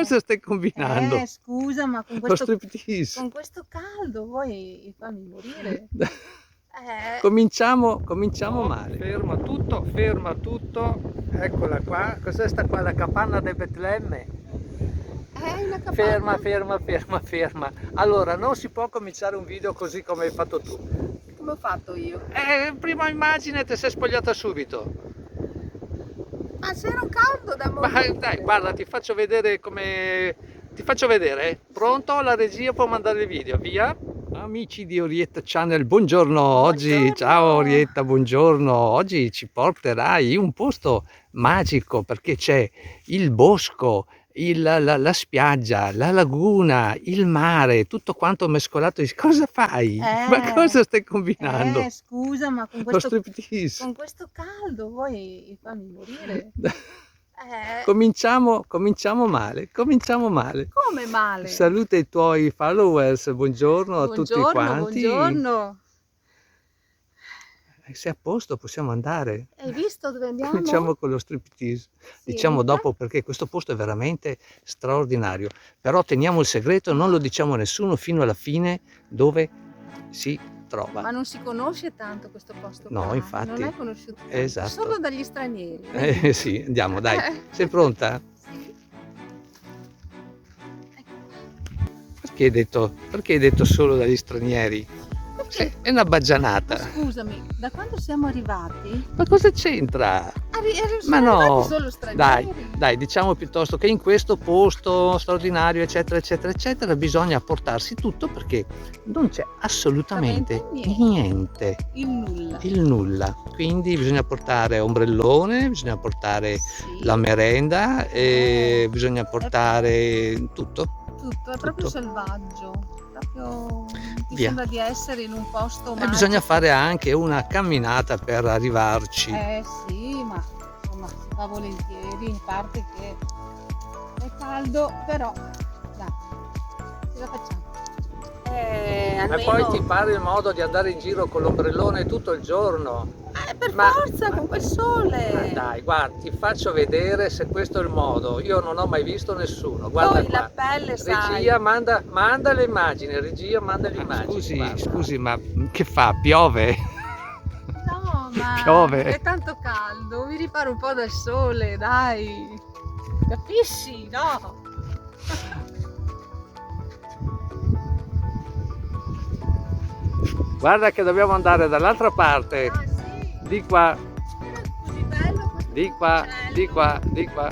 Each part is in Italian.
cosa stai combinando? Scusa, ma Lo striptease. con questo caldo vuoi farmi morire? Cominciamo male. Ferma tutto. Eccola qua. Cos'è sta qua? La capanna di Betlemme? È una capanna? Ferma. Allora, non si può cominciare un video così come hai fatto tu. Come ho fatto io? Prima immagine ti sei spogliata subito. Ma c'era un caldo da Ma morire. dai, guarda, ti faccio vedere come... Ti faccio vedere. Pronto? La regia può mandare il video, via. Amici di Orietta Channel, buongiorno. Oggi, ciao Buongiorno. Orietta, buongiorno. Oggi ci porterai in un posto magico perché c'è il bosco, la spiaggia, la laguna, il mare, tutto quanto mescolato. Cosa fai? Ma cosa stai combinando? Scusa, ma Lo striptease. con questo caldo vuoi farmi morire? Cominciamo male. Come male? Saluta i tuoi followers, buongiorno a tutti Buongiorno, quanti. buongiorno. Sei a posto, possiamo andare. Hai visto dove andiamo? Cominciamo con lo striptease. Sì, Diciamo entra. dopo perché questo posto è veramente straordinario. Però teniamo il segreto, non lo diciamo a nessuno fino alla fine dove si trova. Ma non si conosce tanto questo posto No, qua. infatti. Non è conosciuto tanto, Esatto. solo dagli stranieri. Sì, andiamo, dai. Sei pronta? Sì. Perché hai detto solo dagli stranieri? È una baggianata. Ma scusami, da quando siamo arrivati? Ma cosa c'entra? Ma no, Solo stranieri. dai, diciamo piuttosto che in questo posto straordinario, eccetera, bisogna portarsi tutto perché non c'è assolutamente niente. Il Nulla. Quindi bisogna portare ombrellone, bisogna portare Sì. la merenda e bisogna portare tutto. Tutto, è proprio selvaggio. Proprio ti Via. sembra di essere in un posto E magico. bisogna fare anche una camminata per arrivarci. Sì, ma insomma si fa volentieri, a parte che è caldo, però dai, ce la facciamo. E poi ti pare il modo di andare in giro con l'ombrellone tutto il giorno? Per forza, con quel sole! Dai, guarda, ti faccio vedere se questo è il modo. Io non ho mai visto nessuno. Guarda Poi qua. la pelle, Regia, manda le immagini. Regia, manda le immagini. Scusi, ma che fa? Piove? No, ma Piove. è tanto caldo, mi riparo un po' dal sole, dai! Capisci, no? Guarda che dobbiamo andare dall'altra parte. Sì. Di qua, Così bello questo di qua.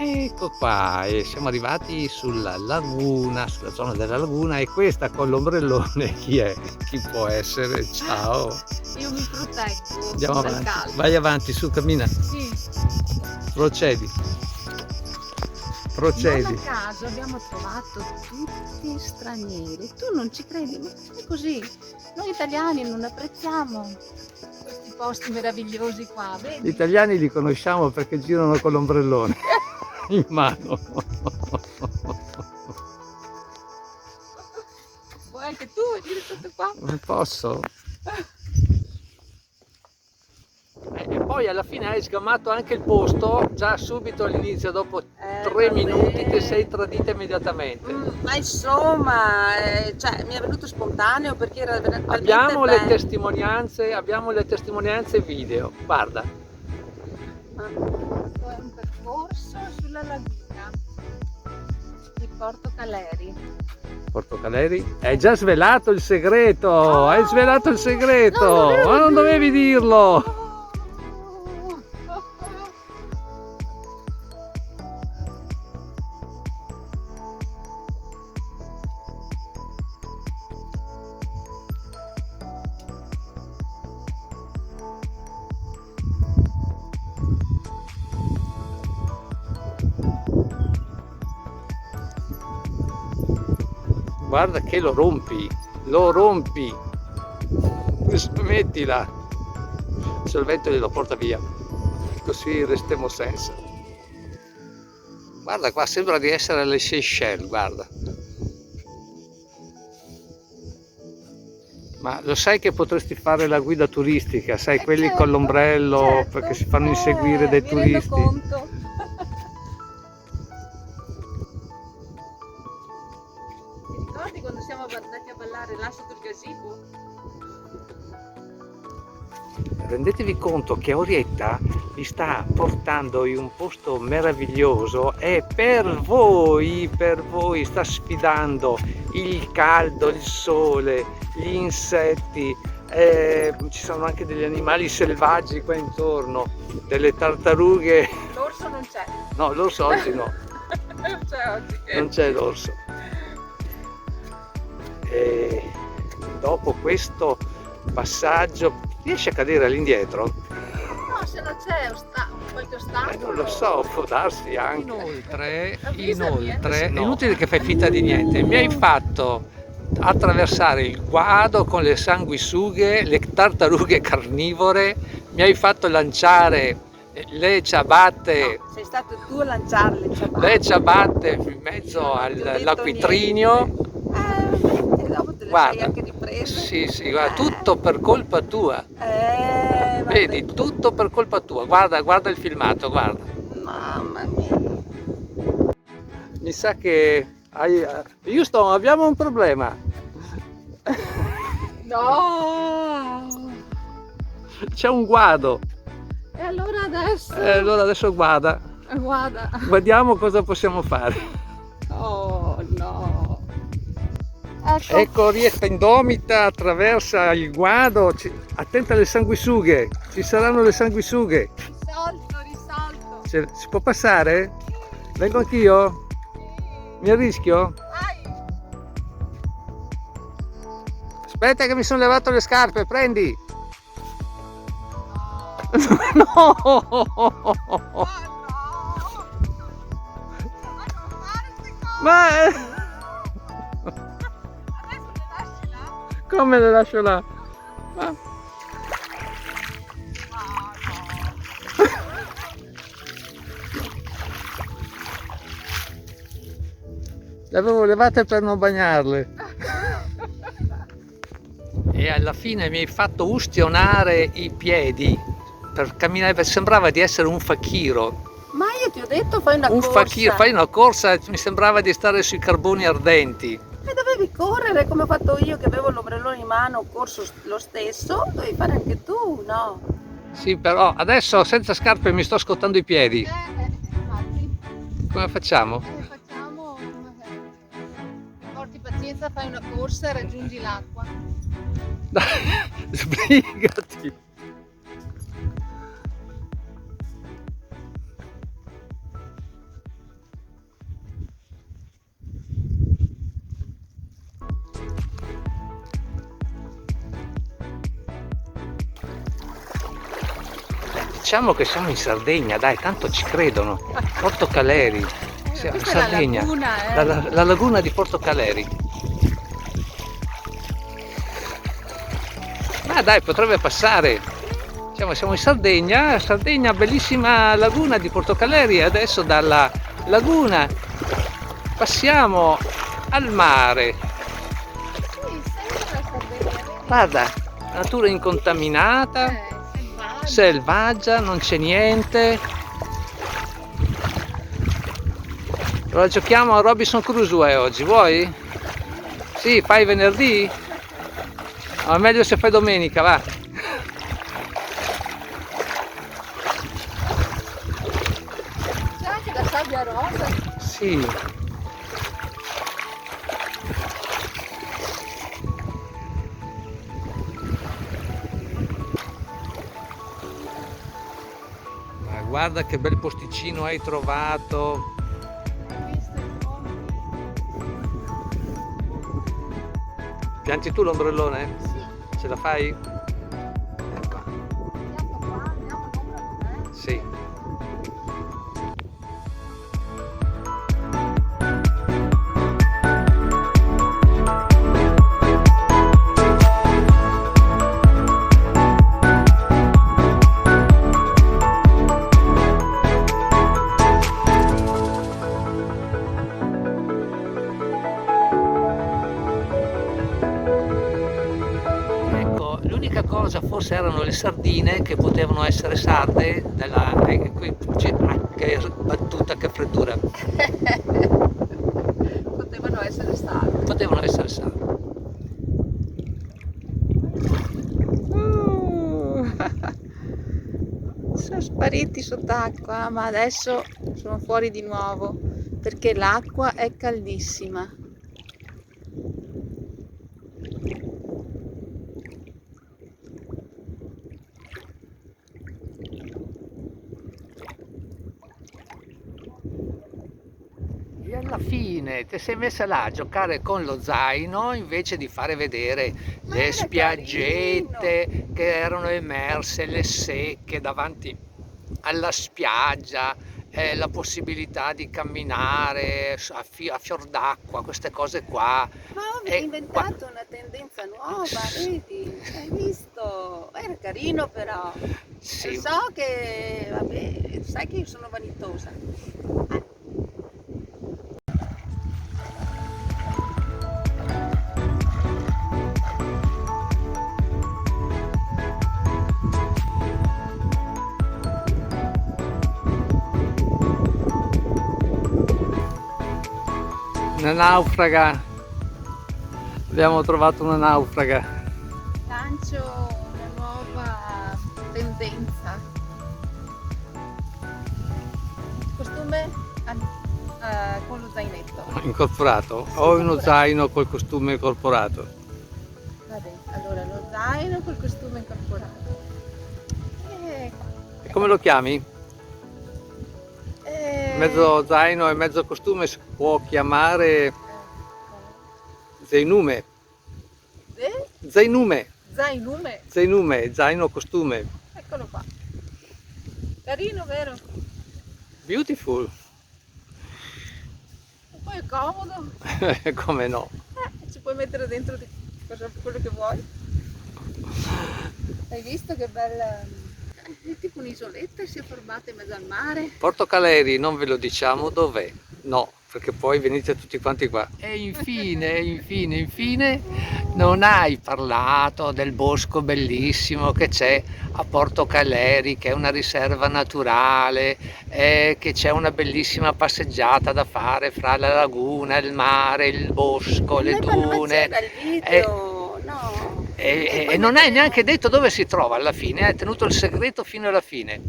Ecco qua, e siamo arrivati sulla laguna, sulla zona della laguna, e questa con l'ombrellone chi è? Chi può essere? Ciao! Io mi proteggo. Andiamo dal avanti, caldo. vai avanti, su, cammina, Sì. procedi. Non a caso abbiamo trovato tutti stranieri. Tu non ci credi, ma è così. Noi italiani non apprezziamo questi posti meravigliosi qua, Gli vedi? italiani li conosciamo perché girano con l'ombrellone in mano. Vuoi anche tu venire tutto qua? Non posso. E poi alla fine hai sgamato anche il posto, già subito all'inizio, dopo 3 minuti ti sei tradita immediatamente. Ma insomma, cioè, mi è venuto spontaneo perché era veramente Abbiamo le bello. testimonianze video, guarda. Questo è un percorso sulla laguna di Porto Caleri. Porto Caleri, hai già svelato il segreto, hai svelato il segreto, ma non dovevi dirlo. Guarda che lo rompi, smettila, se il vento glielo porta via, così restiamo senza. Guarda qua, sembra di essere alle Seychelles, guarda. Ma lo sai che potresti fare la guida turistica, sai, quelli con Certo, l'ombrello certo, perché si fanno inseguire dai mi rendo turisti. conto. Ti ricordi quando siamo andati a ballare là sotto il gazebo? Rendetevi conto che Orietta vi sta portando in un posto meraviglioso e per voi sta sfidando il caldo, il sole, gli insetti, ci sono anche degli animali selvaggi qua intorno, delle tartarughe. L'orso non c'è. No, l'orso oggi no, Non c'è oggi. non c'è l'orso. E dopo questo passaggio riesce a cadere all'indietro? No, se non c'è qualche ostacolo. Non lo so, può darsi anche. Avvisami, Inoltre, no. è inutile che fai finta di niente, mi hai fatto attraversare il guado con le sanguisughe, le tartarughe carnivore, mi hai fatto lanciare le ciabatte, No, sei stato tu a lanciare le ciabatte. le ciabatte in mezzo Ti ho detto all'acquitrinio. niente. Dopo te le sei Guarda, anche riprese. sì, guarda, tutto per colpa tua. Vabbè. Vedi, tutto per colpa tua. Guarda il filmato, guarda. Mamma mia. Mi sa che Houston, abbiamo un problema. No. C'è un guado. E allora adesso? Allora adesso guarda. Guarda. Guardiamo cosa possiamo fare. Oh no. Ecco Orietta indomita, attraversa il guado. Attenta alle sanguisughe. Ci saranno le sanguisughe. Risalto. Si può passare? Vengo anch'io? Mi arrischio? Vai. Aspetta che mi sono levato le scarpe, prendi! No! Oh, Ma adesso le lasci là? come le lascio là? Ma... Le avevo levate per non bagnarle. E alla fine mi hai fatto ustionare i piedi per camminare, sembrava di essere un fakiro. Ma io ti ho detto fai una Un corsa. fakir, fai una corsa, mi sembrava di stare sui carboni ardenti. E dovevi correre come ho fatto io che avevo l'ombrellone in mano, ho corso lo stesso, dovevi fare anche tu, no? Sì, però adesso senza scarpe mi sto scottando i piedi. Infatti. Come facciamo? Facciamo, porti pazienza, fai una corsa e raggiungi l'acqua. Dai, sbrigati. Diciamo che siamo in Sardegna, dai, tanto ci credono. Porto Caleri, siamo in Questa è la Sardegna. laguna, La laguna di Porto Caleri. Ma dai, potrebbe passare. Siamo in Sardegna, bellissima laguna di Porto Caleri. Adesso dalla laguna passiamo al mare. Sì, sempre la Sardegna. Guarda, natura incontaminata, selvaggia, non c'è niente. Allora giochiamo a Robinson Crusoe oggi, vuoi? Sì, fai venerdì? Ma meglio se fai domenica, va. C'è anche la sabbia rosa. Sì. Ma guarda che bel posticino hai trovato. Pianti tu l'ombrellone? Sì. Ce la fai? Ecco. Andiamo qua, andiamo all'ombra. Sì. l'unica cosa forse erano le sardine che potevano essere sarde, che battuta, che freddura, Potevano essere salve. potevano essere sarde. Sono spariti sott'acqua, ma adesso sono fuori di nuovo perché l'acqua è caldissima. E alla fine ti sei messa là a giocare con lo zaino invece di fare vedere Ma le era spiaggette che erano emerse, le secche davanti alla spiaggia, la possibilità di camminare a fior d'acqua, queste cose qua. Ma mi hai E qua, inventato una tendenza nuova, vedi? Hai visto? Era carino però. sì, So che, vabbè, sai che io sono vanitosa. una naufraga, abbiamo trovato una naufraga. Lancio una nuova tendenza. Costume con lo zainetto. Incorporato o uno zaino col costume incorporato? Vabbè, allora lo zaino col costume incorporato. E come lo chiami? Mezzo zaino e mezzo costume si può chiamare zainume. Zainume, Zainume, zainume, zaino costume. eccolo qua. Carino, vero? Beautiful. Un po' è comodo. Come no? Ci puoi mettere dentro quello che vuoi. Hai visto che bella? È tipo un'isoletta e si è formata in mezzo al mare. Porto Caleri, non ve lo diciamo dov'è. No, perché poi venite tutti quanti qua. E infine, non hai parlato del bosco bellissimo che c'è a Porto Caleri, che è una riserva naturale, che c'è una bellissima passeggiata da fare fra la laguna, il mare, il bosco, le dune. Ma c'era il video, no. E non hai neanche detto dove si trova alla fine, hai tenuto il segreto fino alla fine.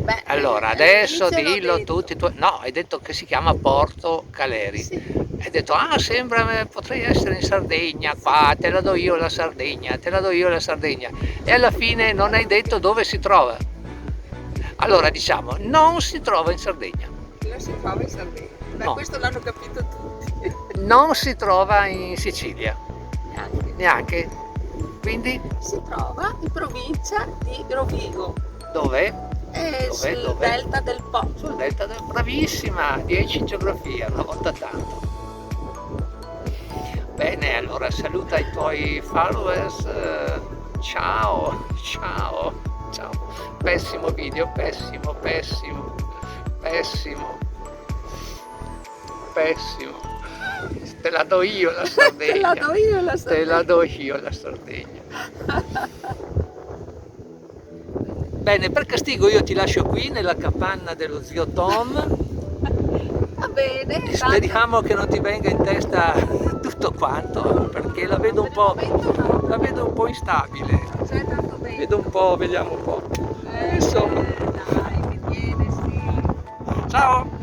Beh, Allora, adesso all'inizio l'ho dillo a detto. tutti i tuoi... No, hai detto che si chiama Porto Caleri. Sì. Hai detto, sembra, potrei essere in Sardegna, qua, te la do io la Sardegna, te la do io la Sardegna. E alla fine non hai detto dove si trova. Allora diciamo, non si trova in Sardegna. Non si trova in Sardegna. Beh, No. questo l'hanno capito tutti. Non si trova in Sicilia, Neanche. neanche. Quindi, Si trova in provincia di Rovigo, dov'è? sul Dov'è? delta del Po. Sul delta del... Bravissima, 10 in geografia, una volta tanto. Bene, allora saluta i tuoi followers, ciao, ciao, ciao. Pessimo video, pessimo, pessimo, pessimo, pessimo. Te la do io la Sardegna. Te la do io la Te Sardegna. la do io la Sardegna. Bene, per castigo io ti lascio qui nella capanna dello zio Tom. Va bene. Speriamo che non ti venga in testa tutto quanto, perché la vedo un po', la vedo un po' instabile. C'è tanto bene. Vedo un po', vediamo un po'. Insomma. Dai, che viene, sì. Ciao!